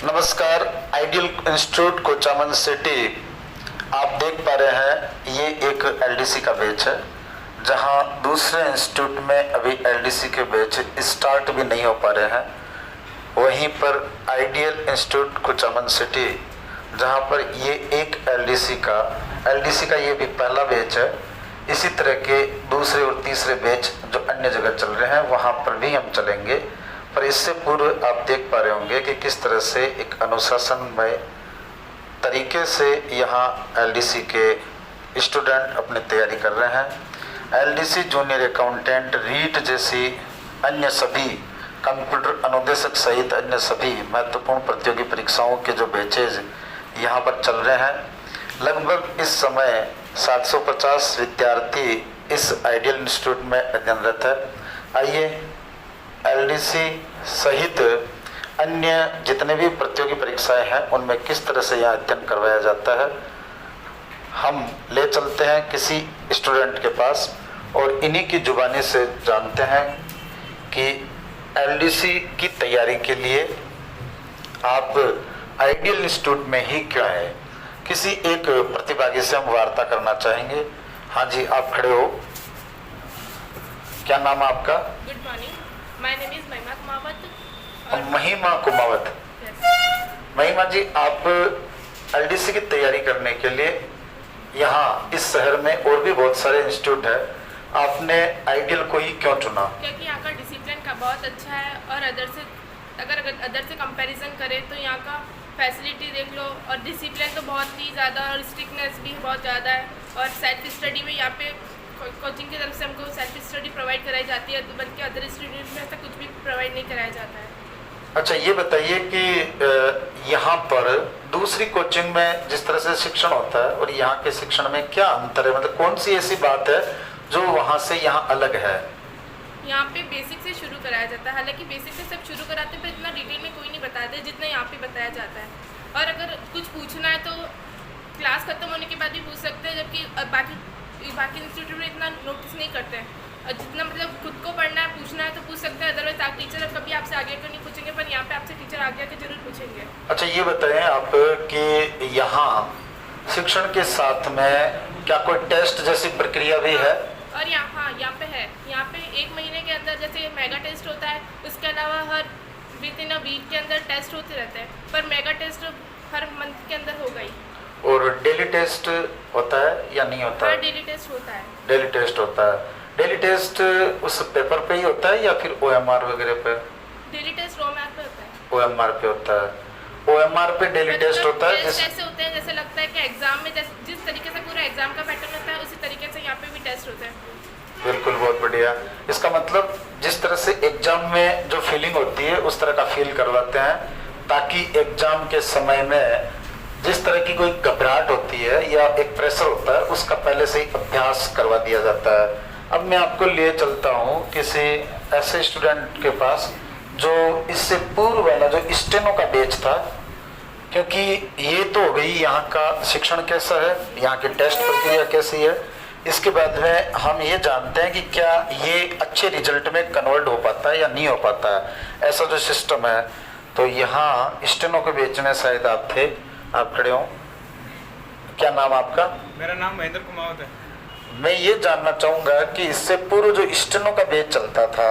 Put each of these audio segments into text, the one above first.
नमस्कार। Ideal institute कोचामन city आप देख पा रहे हैं, ये एक एलडीसी का बैच है जहां दूसरे इंस्टीट्यूट में अभी एलडीसी के बैच स्टार्ट भी नहीं हो पा रहे हैं। वहीं पर आइडियल इंस्टीट्यूट कोचामन सिटी जहां पर ये एक एलडीसी का ये भी पहला बैच है। इसी तरह के दूसरे और तीसरे बैच जो अन्य जगह चल रहे हैं वहां पर भी हम चलेंगे। पर इससे पूर्व आप देख पा रहे होंगे कि किस तरह से एक अनुशासनमय तरीके से यहाँ एलडीसी के स्टूडेंट अपनी तैयारी कर रहे हैं। एलडीसी जूनियर अकाउंटेंट रीट जैसी अन्य सभी कंप्यूटर अनुदेशक सहित अन्य सभी महत्वपूर्ण प्रतियोगी परीक्षाओं के जो बैचेज यहाँ पर चल रहे हैं, लगभग इस समय 750 विद्यार्थी इस आइडियल इंस्टीट्यूट में अध्ययनरत है। आइए एलडीसी सहित अन्य जितने भी प्रतियोगी परीक्षाएं हैं उनमें किस तरह से यह अध्ययन करवाया जाता है, हम ले चलते हैं किसी स्टूडेंट के पास और इन्हीं की जुबानी से जानते हैं कि एलडीसी की तैयारी के लिए आप आइडियल इंस्टीट्यूट में ही क्यों है। किसी एक प्रतिभागी से हम वार्ता करना चाहेंगे। हाँ जी, आप खड़े हो, क्या नाम है आपका? Good morning, my name is महिमा कुमावत। महिमा कुमावत। महिमा जी, आप एलडीसी की तैयारी करने के लिए यहाँ इस शहर में और भी बहुत सारे इंस्टीट्यूट है, आपने आइडियल को ही क्यों चुना? क्योंकि यहाँ का डिसिप्लिन का बहुत अच्छा है और अगर अदर से कंपैरिजन करें तो यहाँ का फैसिलिटी देख लो और डिसिप्लिन तो बहुत ही ज़्यादा और स्ट्रिक्टनेस भी बहुत ज़्यादा है। और सेल्फ स्टडी में यहाँ पे कोचिंग की तरफ से हमको सेल्फ स्टडी प्रोवाइड कराई जाती है, बल्कि अदर इंस्टीट्यूट में ऐसा कुछ भी प्रोवाइड नहीं कराया जाता है। अच्छा, ये बताइए कि यहाँ पर दूसरी कोचिंग में जिस तरह से शिक्षण होता है और यहाँ के शिक्षण में क्या अंतर है, मतलब कौन सी ऐसी बात है जो वहाँ से यहाँ अलग है? यहाँ पे बेसिक से शुरू कराया जाता है, हालांकि बेसिक से सब शुरू कराते हैं पर इतना डिटेल में कोई नहीं बताते जितना यहाँ पे बताया जाता है। और अगर कुछ पूछना है तो क्लास खत्म होने के बाद भी पूछ सकते हैं, जबकि बाकी इंस्टीट्यूट में इतना नोटिस नहीं करते हैं। और जितना मतलब खुद को पढ़ना है, पूछना है तो पूछ सकते हैं, अदरवाइज आप टीचर कभी आपसे आगे तो नहीं पूछेंगे, पर यहाँ पे आपसे टीचर आगे आके जरूर पूछेंगे। अच्छा, ये बताएं आप कि यहाँ शिक्षण के साथ में क्या कोई टेस्ट जैसी प्रक्रिया भी है? और यहाँ पे है। यहाँ पे 1 महीने के अंदर जैसे मेगा टेस्ट होता है, उसके अलावा her with in a week के अंदर टेस्ट होते रहते हैं, पर मेगा टेस्ट हर मंथ के अंदर हो गई। और डेली टेस्ट होता है या नहीं होता? डेली टेस्ट होता है। डेली टेस्ट होता है। डेली टेस्ट उस पेपर पे ही होता है या फिर ओएमआर वगैरह पे? डेली टेस्ट ओएमआर पे होता है। ओएमआर पे होता है। ओएमआर पे डेली टेस्ट होता है। जैसे होते हैं, जैसे लगता है कि एग्जाम में जिस तरीके से पूरा एग्जाम का पैटर्न होता है उसी तरीके से यहाँ पे भी टेस्ट होता है। बिल्कुल, बहुत बढ़िया। इसका मतलब जिस तरह से एग्जाम में जो फीलिंग होती है उस तरह का फील करवाते हैं, ताकि एग्जाम के समय में जिस तरह की कोई घबराहट होती है या एक प्रेशर होता है उसका पहले से ही अभ्यास करवा दिया जाता है। अब मैं आपको लिए चलता हूँ किसी ऐसे स्टूडेंट के पास जो इससे पूर्व वाला जो स्टेनो का बैच था, क्योंकि ये तो हो गई यहाँ का शिक्षण कैसा है, यहाँ की टेस्ट प्रक्रिया कैसी है। इसके बाद में हम ये जानते हैं कि क्या ये अच्छे रिजल्ट में कन्वर्ट हो पाता है या नहीं हो पाता है, ऐसा जो सिस्टम है। तो यहाँ स्टेनो के बैच में शायद आप थे, आप खड़े हो, क्या नाम आपका? मेरा नाम महेंद्र कुमावत है। मैं ये जानना चाहूँगा कि इससे पूर्व जो स्टेनो का बैच चलता था,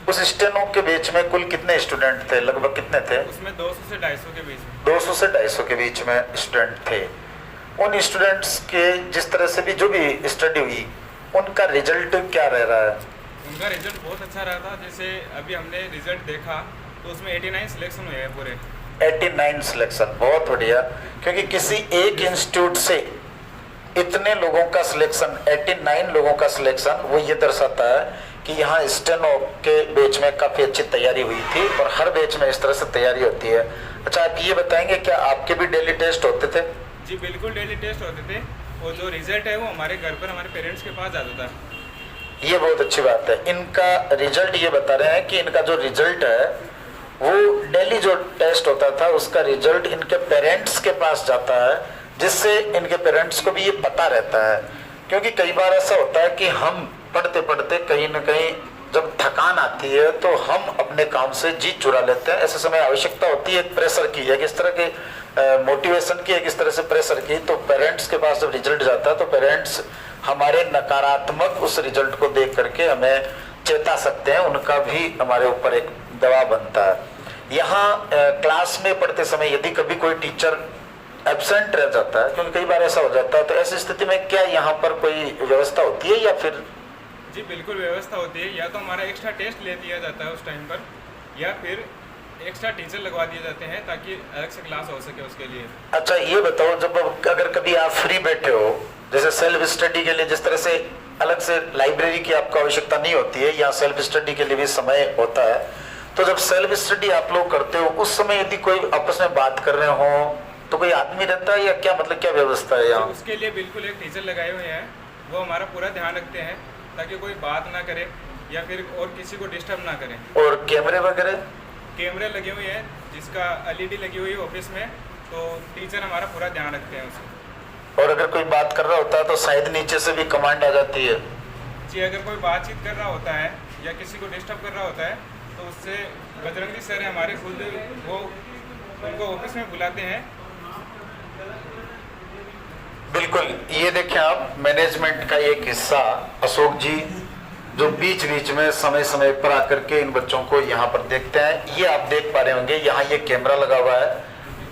उस स्टेनो के बैच में कुल कितने स्टूडेंट थे, लगभग कितने थे? उसमें 200 से 250 के बीच में। 200 से 250 के बीच में स्टूडेंट थे। उन स्टूडेंट्स के जिस तरह से भी जो भी स्टडी हुई, उनका रिजल्ट क्या रह रहा है? उनका रिजल्ट बहुत अच्छा रहा था। जैसे अभी हमने रिजल्ट देखा तो उसमें 89 सिलेक्शन हुए हैं पूरे। 89 सिलेक्शन, बहुत बढ़िया। क्योंकि किसी एक इंस्टीट्यूट से इतने लोगों का सिलेक्शन, 89 लोगों का सिलेक्शन, वो ये दर्शाता है कि यहाँ स्टेनो के बैच में काफ़ी अच्छी तैयारी हुई थी और हर बैच में इस तरह से तैयारी होती है। अच्छा, आप ये बताएंगे क्या आपके भी डेली टेस्ट होते थे? जी बिल्कुल, डेली टेस्ट होते थे और जो रिजल्ट है वो हमारे घर पर हमारे पेरेंट्स के पास जाता था। ये बहुत अच्छी बात है। इनका रिजल्ट ये बता रहे हैं कि इनका जो रिजल्ट है वो डेली जो टेस्ट होता था उसका रिजल्ट इनके पेरेंट्स के पास जाता है, जिससे इनके पेरेंट्स को भी ये पता रहता है। क्योंकि कई बार ऐसा होता है कि हम पढ़ते पढ़ते कहीं ना कहीं जब थकान आती है तो हम अपने काम से जी चुरा लेते हैं। ऐसे समय आवश्यकता होती है एक प्रेशर की, एक इस तरह के मोटिवेशन की, एक इस तरह से प्रेशर की। तो पेरेंट्स के पास जब रिजल्ट जाता है तो पेरेंट्स हमारे नकारात्मक उस रिजल्ट को देख करके हमें चेता सकते हैं, उनका भी हमारे ऊपर एक दबाव बनता है। यहाँ क्लास में पढ़ते समय यदि कभी कोई टीचर एब्सेंट रह जाता है, क्योंकि कई बार ऐसा हो जाता है, तो ऐसी स्थिति में क्या यहाँ पर कोई व्यवस्था होती है या फिर? जी बिल्कुल व्यवस्था होती है। या तो हमारा एक्स्ट्रा टेस्ट ले दिया जाता है उस टाइम पर, या फिर एक्स्ट्रा टीचर लगवा दिए जाते हैं ताकि अलग से क्लास हो सके उसके लिए। अच्छा ये बताओ, जब अगर कभी आप फ्री बैठे हो, जैसे सेल्फ स्टडी के लिए जिस तरह से अलग से लाइब्रेरी की आपको आवश्यकता नहीं होती है, या सेल्फ स्टडी के लिए भी समय होता है, तो जब सेल्फ स्टडी आप लोग करते हो उस समय यदि कोई आपस में बात कर रहे हो तो कोई आदमी रहता है या क्या, मतलब क्या व्यवस्था है यहाँ? तो उसके लिए बिल्कुल एक टीचर लगाए हुए हैं, वो हमारा पूरा ध्यान रखते हैं ताकि कोई बात ना करे या फिर और किसी को डिस्टर्ब ना करें। और कैमरे वगैरह? कैमरे लगे हुए हैं, जिसका एलईडी लगी हुई है ऑफिस में, तो टीचर हमारा पूरा ध्यान रखते हैं उसको। और अगर कोई बात कर रहा होता है तो शायद नीचे से भी कमांड आ जाती है? जी अगर कोई बातचीत कर रहा होता है या किसी को डिस्टर्ब कर रहा होता है तो उससे बजरंगी सर हमारे खुद वो उनको ऑफिस में बुलाते हैं। बिल्कुल, ये देखें आप, मैनेजमेंट का एक हिस्सा अशोक जी जो बीच बीच में समय समय पर आकर के इन बच्चों को यहाँ पर देखते हैं। ये आप देख पा रहे होंगे, यहाँ ये कैमरा लगा हुआ है।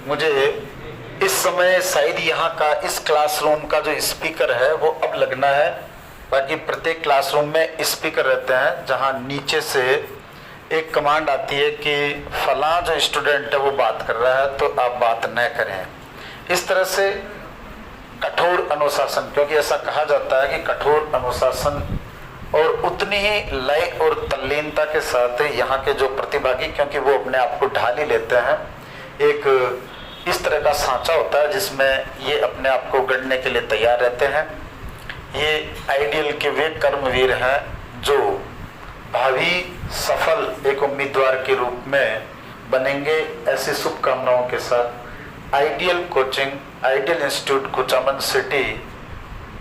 मुझे इस समय शायद यहाँ का इस क्लासरूम का जो स्पीकर है वो अब लगना है, बाकी प्रत्येक क्लासरूम में स्पीकर रहते हैं जहाँ नीचे से एक कमांड आती है कि फलां जो स्टूडेंट है वो बात कर रहा है तो आप बात न करें। इस तरह से कठोर अनुशासन, क्योंकि ऐसा कहा जाता है कि कठोर अनुशासन और उतनी ही लय और तल्लीनता के साथ यहाँ के जो प्रतिभागी, क्योंकि वो अपने आप को ढाल ही लेते हैं, एक इस तरह का सांचा होता है जिसमें ये अपने आप को गढ़ने के लिए तैयार रहते हैं। ये आइडियल के वे कर्मवीर हैं जो भावी सफल एक उम्मीदवार के रूप में बनेंगे। ऐसी शुभकामनाओं के साथ ideal coaching, ideal institute Kuchaman city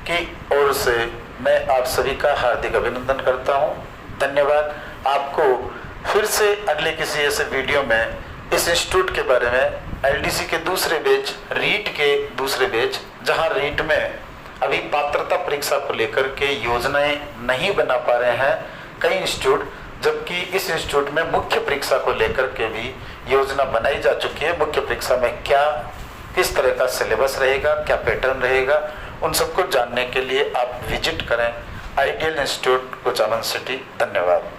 की ओर से मैं आप सभी का हार्दिक अभिनंदन करता हूं। धन्यवाद। आपको फिर से अगले किसी ऐसे वीडियो में इस इंस्टीट्यूट के बारे में, एलडीसी के दूसरे बैच, रीट के दूसरे बैच, जहां रीट में अभी पात्रता परीक्षा को लेकर के योजनाएं नहीं बना पा रहे हैं कई इंस्टीट्यूट, जबकि इस इंस्टीट्यूट में मुख्य परीक्षा को लेकर के भी योजना बनाई जा चुकी है। मुख्य परीक्षा में क्या, किस तरह का सिलेबस रहेगा, क्या पैटर्न रहेगा, उन सबको जानने के लिए आप विजिट करें आइडियल इंस्टीट्यूट कुचामन सिटी। धन्यवाद।